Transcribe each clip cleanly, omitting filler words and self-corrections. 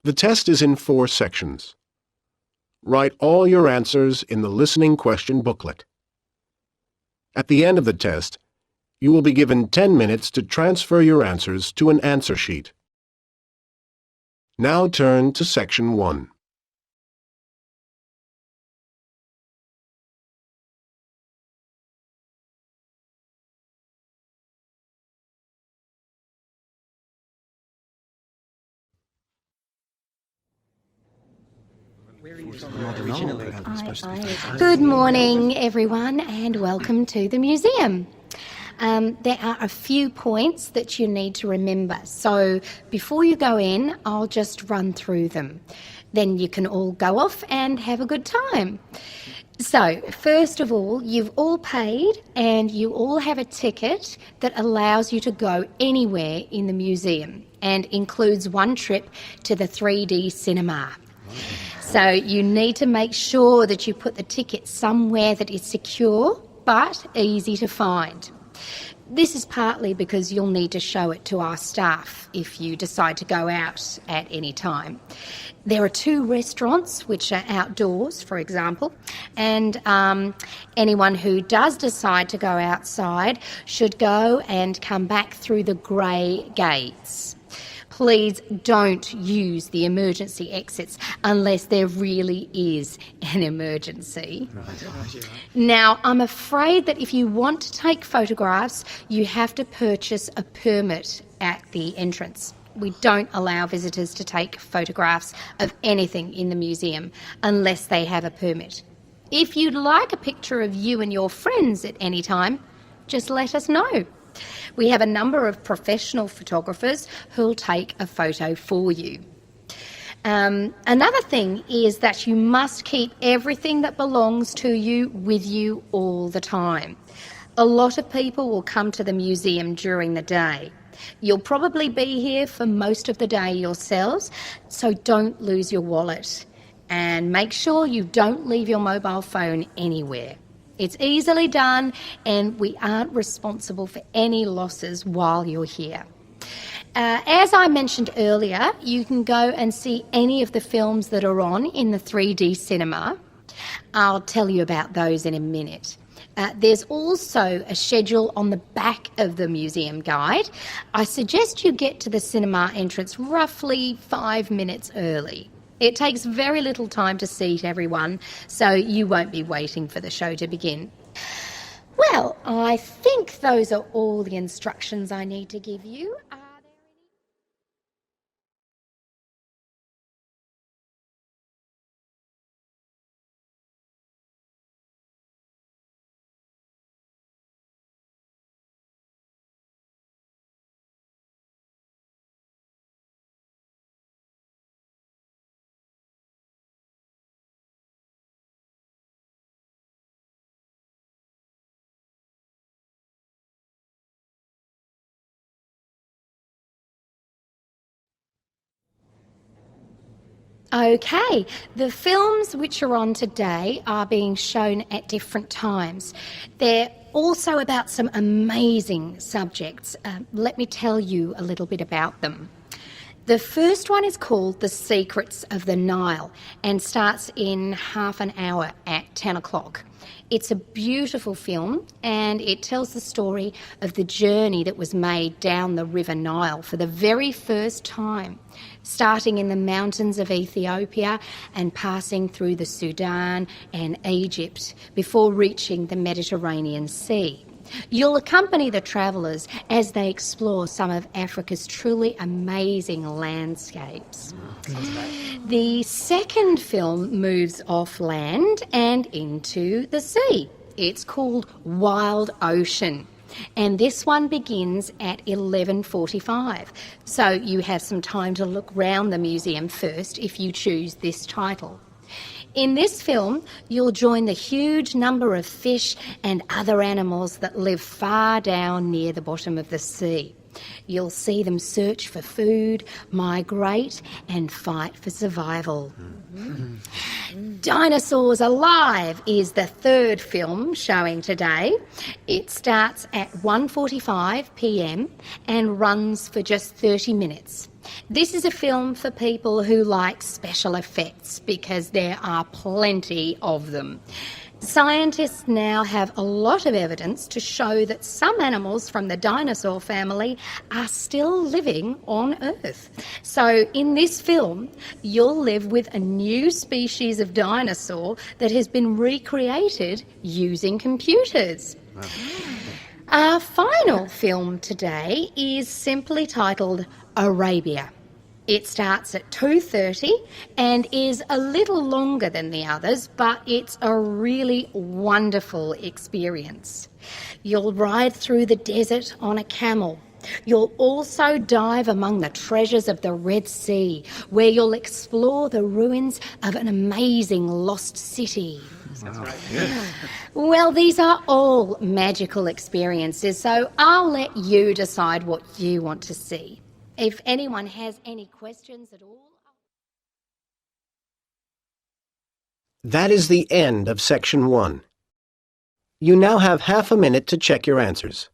The test is in 4 sections. Write all your answers in the listening question booklet. At the end of the test, you will be given 10 minutes to transfer your answers to an answer sheet. Now turn to Section 1. Good morning, everyone, and welcome to the museum. There are a few points that you need to remember, so before you go in, I'll just run through them. Then you can all go off and have a good time. So, first of all, you've all paid and you all have a ticket that allows you to go anywhere in the museum and includes one trip to the 3D cinema. So you need to make sure that you put the ticket somewhere that is secure but easy to find. This is partly because you'll need to show it to our staff if you decide to go out at any time. There are 2 restaurants which are outdoors, for example, and anyone who does decide to go outside should go and come back through the grey gates. Please don't use the emergency exits unless there really is an emergency. Now, I'm afraid that if you want to take photographs, you have to purchase a permit at the entrance. We don't allow visitors to take photographs of anything in the museum unless they have a permit. If you'd like a picture of you and your friends at any time, just let us know. We have a number of professional photographers who'll take a photo for you. Another thing is that you must keep everything that belongs to you with you all the time. A lot of people will come to the museum during the day. You'll probably be here for most of the day yourselves, so don't lose your wallet. And make sure you don't leave your mobile phone anywhere. It's easily done and we aren't responsible for any losses while you're here. As I mentioned earlier, you can go and see any of the films that are on in the 3D cinema. I'll tell you about those in a minute. There's also a schedule on the back of the museum guide. I suggest you get to the cinema entrance roughly 5 minutes early. It takes very little time to seat everyone, so you won't be waiting for the show to begin. Well, I think those are all the instructions I need to give you. Okay, the films which are on today are being shown at different times. They're also about some amazing subjects. Let me tell you a little bit about them. The first one is called The Secrets of the Nile and starts in half an hour at 10 o'clock. It's a beautiful film and it tells the story of the journey that was made down the River Nile for the very first time, starting in the mountains of Ethiopia and passing through the Sudan and Egypt before reaching the Mediterranean Sea. You'll accompany the travellers as they explore some of Africa's truly amazing landscapes. The second film moves off land and into the sea. It's called Wild Ocean, and this one begins at 11:45. So you have some time to look round the museum first if you choose this title. In this film, you'll join the huge number of fish and other animals that live far down near the bottom of the sea. You'll see them search for food, migrate, and fight for survival. Dinosaurs Alive is the third film showing today. It starts at 1:45 p.m. and runs for just 30 minutes. This is a film for people who like special effects because there are plenty of them. Scientists now have a lot of evidence to show that some animals from the dinosaur family are still living on Earth. So in this film, you'll live with a new species of dinosaur that has been recreated using computers. Our final film today is simply titled Arabia. It starts at 2:30 and is a little longer than the others, but it's a really wonderful experience. You'll ride through the desert on a camel. You'll also dive among the treasures of the Red Sea, where you'll explore the ruins of an amazing lost city. That's right. Yeah. Well, these are all magical experiences, so I'll let you decide what you want to see. If anyone has any questions at all... That is the end of section 1. You now have half a minute to check your answers.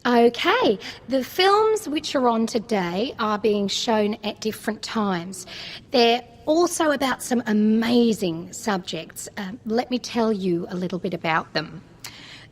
Okay, the films which are on today are being shown at different times. They're also about some amazing subjects. Let me tell you a little bit about them.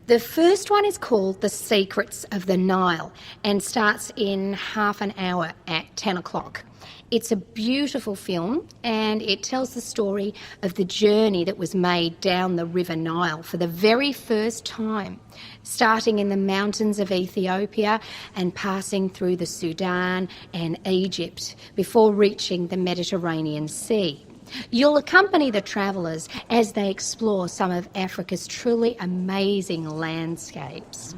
The first one is called The Secrets of the Nile and starts in half an hour at 10 o'clock. It's a beautiful film and it tells the story of the journey that was made down the River Nile for the very first time, starting in the mountains of Ethiopia and passing through the Sudan and Egypt before reaching the Mediterranean Sea. You'll accompany the travellers as they explore some of Africa's truly amazing landscapes.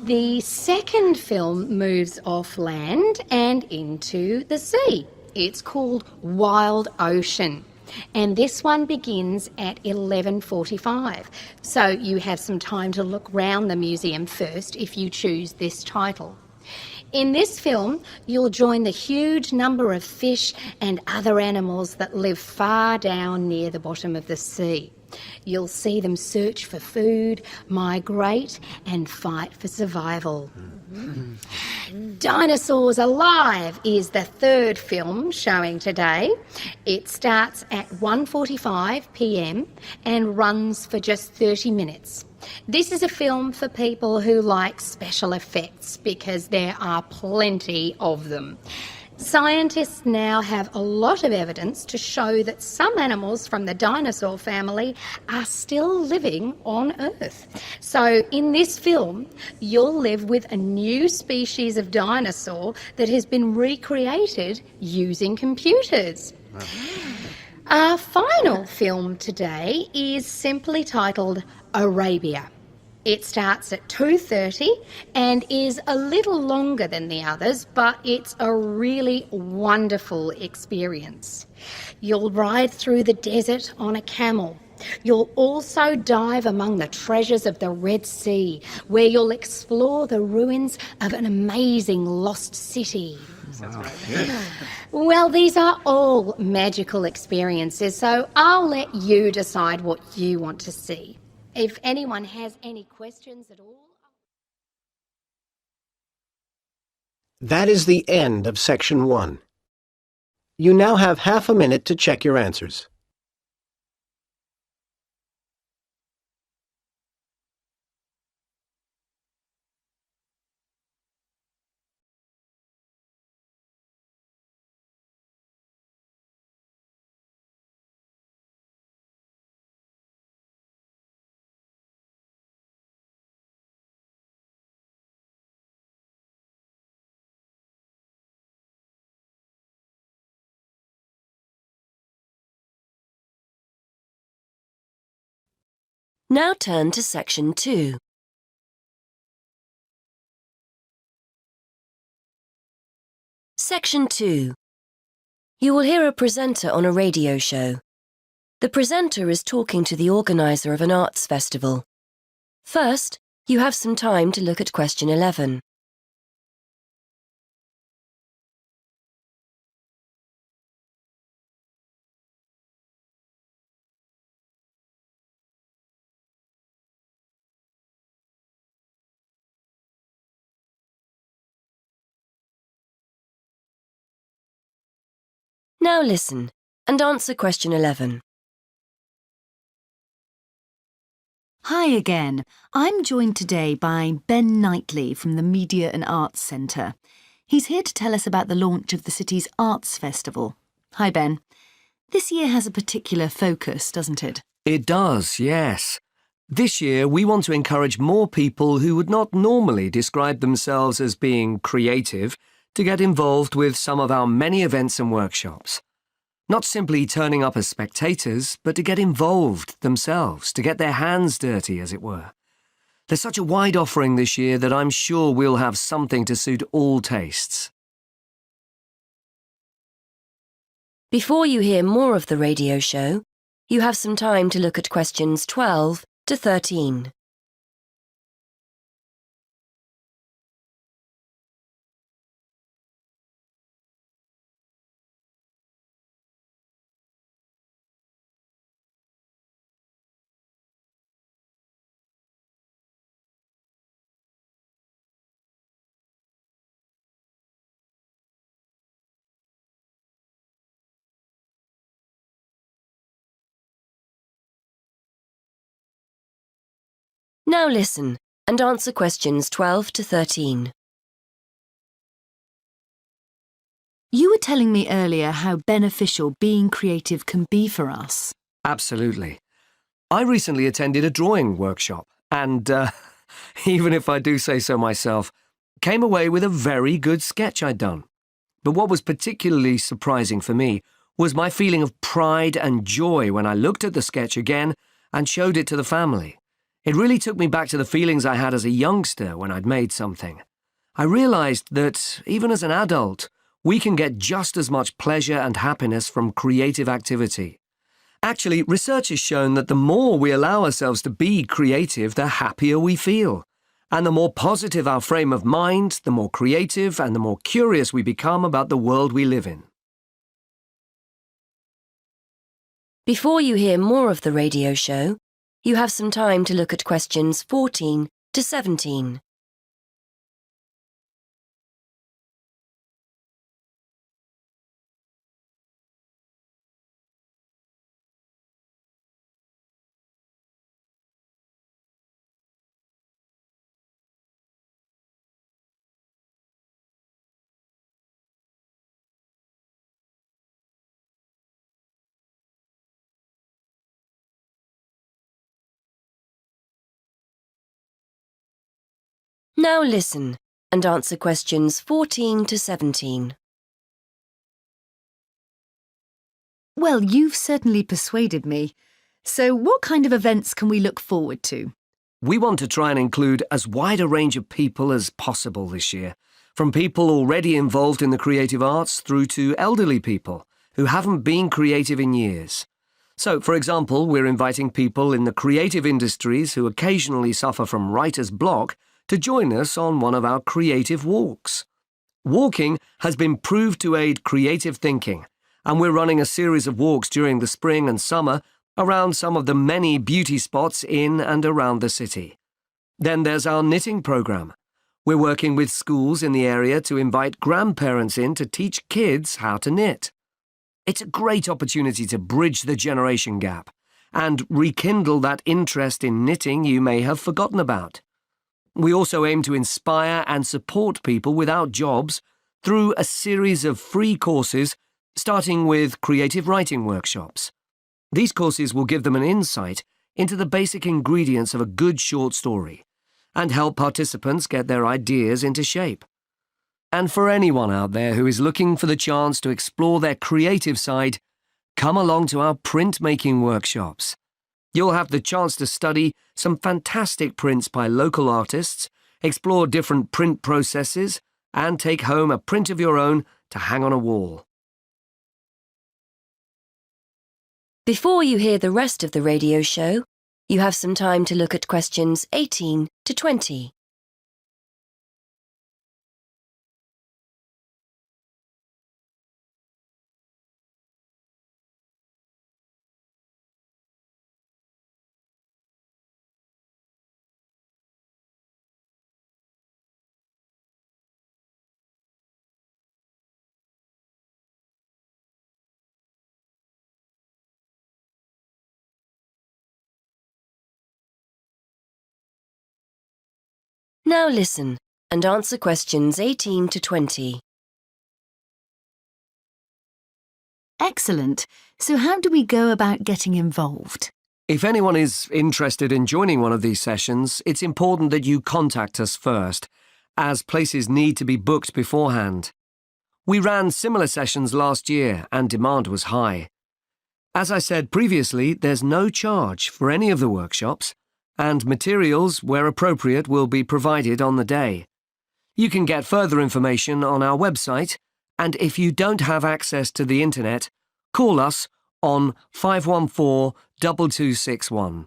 The second film moves off land and into the sea. It's called Wild Ocean. And this one begins at 11:45. So you have some time to look round the museum first if you choose this title. In this film, you'll join the huge number of fish and other animals that live far down near the bottom of the sea. You'll see them search for food, migrate and fight for survival. Dinosaurs Alive is the third film showing today. It starts at 1:45 p.m. and runs for just 30 minutes. This is a film for people who like special effects because there are plenty of them. Scientists now have a lot of evidence to show that some animals from the dinosaur family are still living on Earth. So in this film, you'll live with a new species of dinosaur that has been recreated using computers. Our final film today is simply titled Arabia. It starts at 2:30 and is a little longer than the others, but it's a really wonderful experience. You'll ride through the desert on a camel. You'll also dive among the treasures of the Red Sea, where you'll explore the ruins of an amazing lost city. That's right. Yeah. Well, these are all magical experiences, so I'll let you decide what you want to see. If anyone has any questions at all... That is the end of section 1. You now have half a minute to check your answers. Now turn to Section 2. Section 2. You will hear a presenter on a radio show. The presenter is talking to the organiser of an arts festival. First, you have some time to look at question 11. Now listen and answer question 11. Hi again. I'm joined today by Ben Knightley from the Media and Arts Centre. He's here to tell us about the launch of the city's Arts Festival. Hi, Ben. This year has a particular focus, doesn't it? It does, yes. This year we want to encourage more people who would not normally describe themselves as being creative to get involved with some of our many events and workshops. Not simply turning up as spectators, but to get involved themselves, to get their hands dirty, as it were. There's such a wide offering this year that I'm sure we'll have something to suit all tastes. Before you hear more of the radio show, you have some time to look at questions 12 to 13. Now listen and answer questions 12 to 13. You were telling me earlier how beneficial being creative can be for us. Absolutely. I recently attended a drawing workshop and, even if I do say so myself, came away with a very good sketch I'd done. But what was particularly surprising for me was my feeling of pride and joy when I looked at the sketch again and showed it to the family. It really took me back to the feelings I had as a youngster when I'd made something. I realised that, even as an adult, we can get just as much pleasure and happiness from creative activity. Actually, research has shown that the more we allow ourselves to be creative, the happier we feel. And the more positive our frame of mind, the more creative and the more curious we become about the world we live in. Before you hear more of the radio show, you have some time to look at questions 14 to 17. Now listen and answer questions 14 to 17. Well, you've certainly persuaded me. So what kind of events can we look forward to? We want to try and include as wide a range of people as possible this year, from people already involved in the creative arts through to elderly people who haven't been creative in years. So, for example, we're inviting people in the creative industries who occasionally suffer from writer's block to join us on one of our creative walks. Walking has been proved to aid creative thinking, and we're running a series of walks during the spring and summer around some of the many beauty spots in and around the city. Then there's our knitting program. We're working with schools in the area to invite grandparents in to teach kids how to knit. It's a great opportunity to bridge the generation gap and rekindle that interest in knitting you may have forgotten about. We also aim to inspire and support people without jobs through a series of free courses, starting with creative writing workshops. These courses will give them an insight into the basic ingredients of a good short story and help participants get their ideas into shape. And for anyone out there who is looking for the chance to explore their creative side, come along to our printmaking workshops. You'll have the chance to study some fantastic prints by local artists, explore different print processes, and take home a print of your own to hang on a wall. Before you hear the rest of the radio show, you have some time to look at questions 18 to 20. Now listen and answer questions 18 to 20. Excellent. So how do we go about getting involved? If anyone is interested in joining one of these sessions, it's important that you contact us first, as places need to be booked beforehand. We ran similar sessions last year and demand was high. As I said previously, there's no charge for any of the workshops, and materials, where appropriate, will be provided on the day. You can get further information on our website, and if you don't have access to the internet, call us on 514-2261.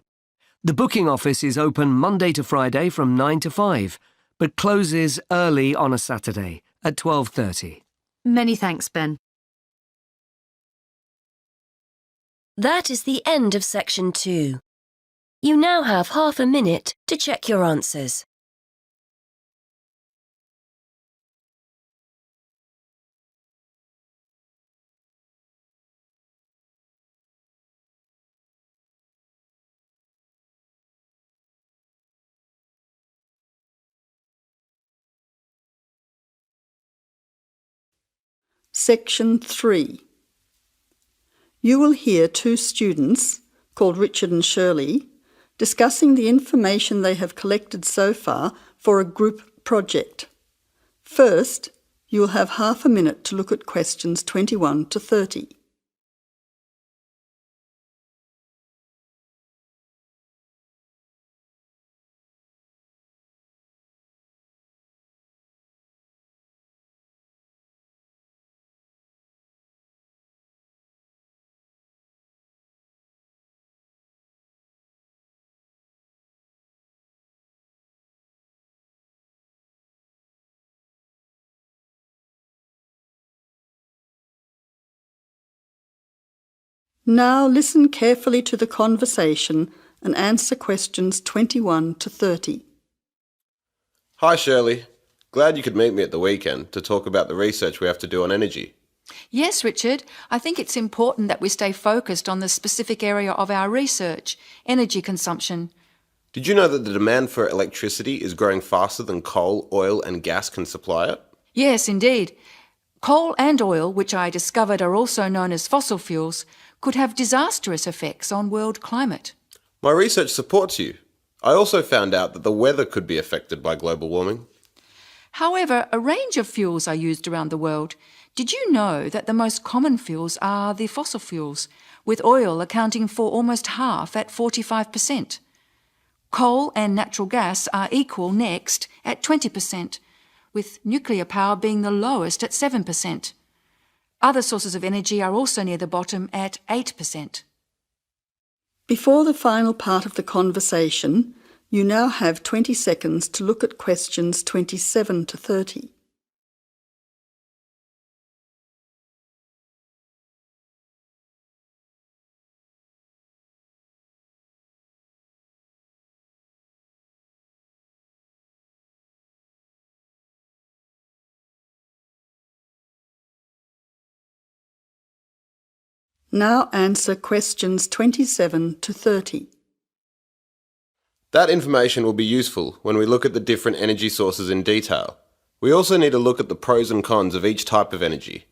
The booking office is open Monday to Friday from 9 to 5, but closes early on a Saturday at 12:30. Many thanks, Ben. That is the end of section 2. You now have half a minute to check your answers. Section 3. You will hear two students, called Richard and Shirley, discussing the information they have collected so far for a group project. First, you will have half a minute to look at questions 21 to 30. Now listen carefully to the conversation and answer questions 21 to 30. Hi Shirley, glad you could meet me at the weekend to talk about the research we have to do on energy. Yes, Richard. I think it's important that we stay focused on the specific area of our research, energy consumption. Did you know that the demand for electricity is growing faster than coal, oil and gas can supply it? Yes, indeed. Coal and oil, which I discovered are also known as fossil fuels, could have disastrous effects on world climate. My research supports you. I also found out that the weather could be affected by global warming. However, a range of fuels are used around the world. Did you know that the most common fuels are the fossil fuels, with oil accounting for almost half at 45%? Coal and natural gas are equal next at 20%, with nuclear power being the lowest at 7%. Other sources of energy are also near the bottom at 8%. Before the final part of the conversation, you now have 20 seconds to look at questions 27 to 30. Now answer questions 27 to 30. That information will be useful when we look at the different energy sources in detail. We also need to look at the pros and cons of each type of energy.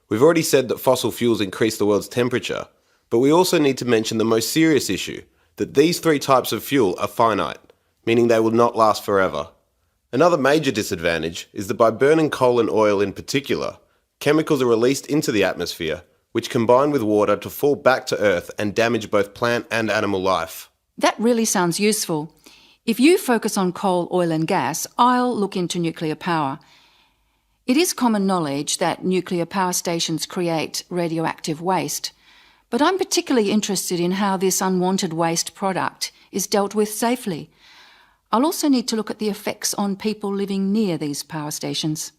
We've already said that fossil fuels increase the world's temperature, but we also need to mention the most serious issue, that these three types of fuel are finite, meaning they will not last forever. Another major disadvantage is that by burning coal and oil in particular, chemicals are released into the atmosphere, which combine with water to fall back to Earth and damage both plant and animal life. That really sounds useful. If you focus on coal, oil and gas, I'll look into nuclear power. It is common knowledge that nuclear power stations create radioactive waste, but I'm particularly interested in how this unwanted waste product is dealt with safely. I'll also need to look at the effects on people living near these power stations.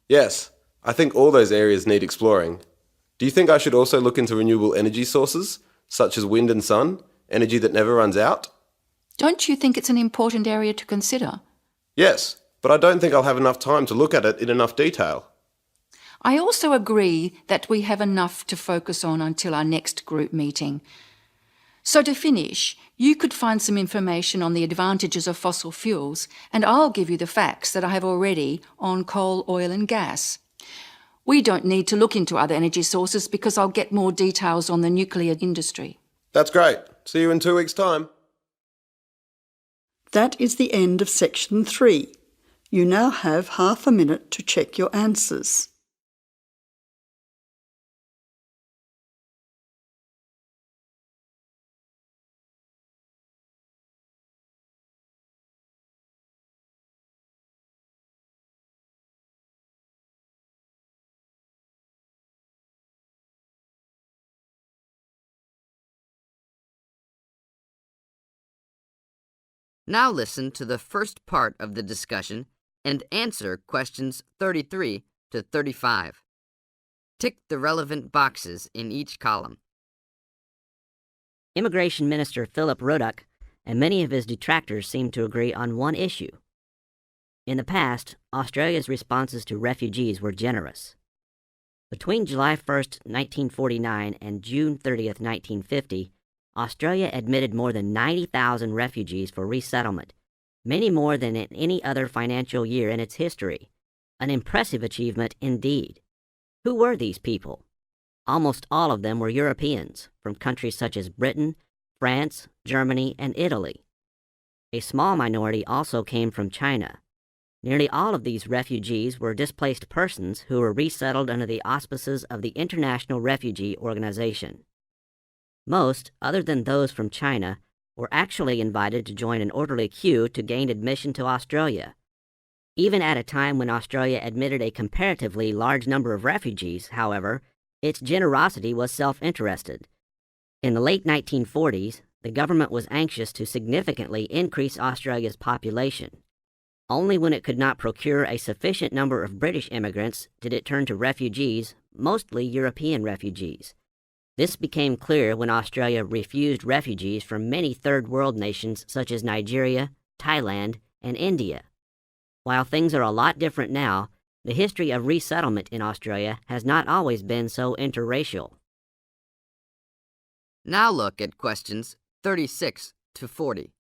Yes, I think all those areas need exploring. Do you think I should also look into renewable energy sources, such as wind and sun, energy that never runs out? Don't you think it's an important area to consider? Yes, but I don't think I'll have enough time to look at it in enough detail. I also agree that we have enough to focus on until our next group meeting. So to finish, you could find some information on the advantages of fossil fuels, and I'll give you the facts that I have already on coal, oil and gas. We don't need to look into other energy sources because I'll get more details on the nuclear industry. That's great. See you in 2 weeks' time. That is the end of section 3. You now have half a minute to check your answers. Now listen to the first part of the discussion and answer questions 33 to 35. Tick the relevant boxes in each column. Immigration Minister Philip Ruddock and many of his detractors seem to agree on one issue. In the past, Australia's responses to refugees were generous. Between July 1st, 1949 and June 30th, 1950, Australia admitted more than 90,000 refugees for resettlement, many more than in any other financial year in its history. An impressive achievement indeed. Who were these people? Almost all of them were Europeans, from countries such as Britain, France, Germany, and Italy. A small minority also came from China. Nearly all of these refugees were displaced persons who were resettled under the auspices of the International Refugee Organization. Most, other than those from China, were actually invited to join an orderly queue to gain admission to Australia. Even at a time when Australia admitted a comparatively large number of refugees, however, its generosity was self-interested. In the late 1940s, the government was anxious to significantly increase Australia's population. Only when it could not procure a sufficient number of British immigrants did it turn to refugees, mostly European refugees. This became clear when Australia refused refugees from many third world nations such as Nigeria, Thailand, and India. While things are a lot different now, the history of resettlement in Australia has not always been so interracial. Now look at questions 36 to 40.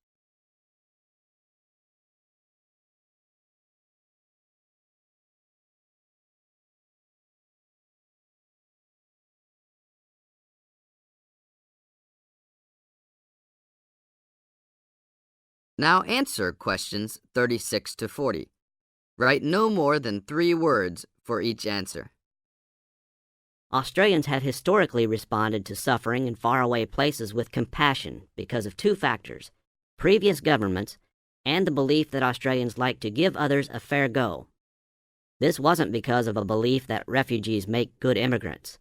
Now answer questions 36 to 40. Write no more than 3 words for each answer. Australians have historically responded to suffering in faraway places with compassion because of 2 factors: previous governments and the belief that Australians like to give others a fair go. This wasn't because of a belief that refugees make good immigrants.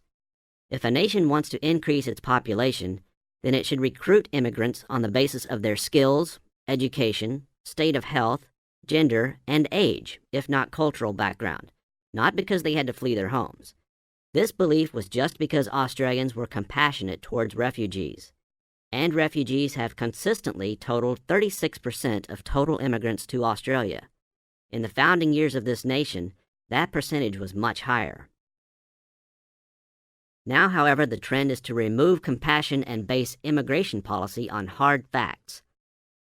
If a nation wants to increase its population, then it should recruit immigrants on the basis of their skills, education, state of health, gender, and age, if not cultural background, not because they had to flee their homes. This belief was just because Australians were compassionate towards refugees. And refugees have consistently totaled 36% of total immigrants to Australia. In the founding years of this nation, that percentage was much higher. Now, however, the trend is to remove compassion and base immigration policy on hard facts.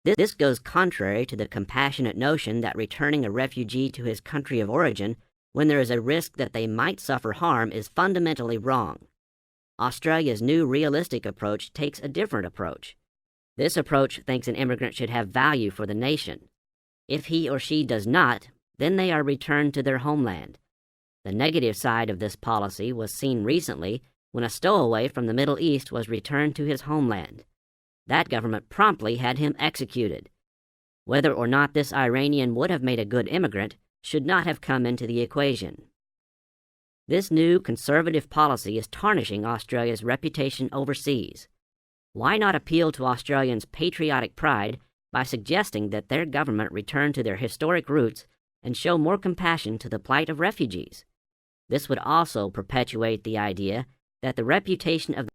This goes contrary to the compassionate notion that returning a refugee to his country of origin when there is a risk that they might suffer harm is fundamentally wrong. Australia's new realistic approach takes a different approach. This approach thinks an immigrant should have value for the nation. If he or she does not, then they are returned to their homeland. The negative side of this policy was seen recently when a stowaway from the Middle East was returned to his homeland. That government promptly had him executed. Whether or not this Iranian would have made a good immigrant should not have come into the equation. This new conservative policy is tarnishing Australia's reputation overseas. Why not appeal to Australians' patriotic pride by suggesting that their government return to their historic roots and show more compassion to the plight of refugees? This would also perpetuate the idea that the reputation of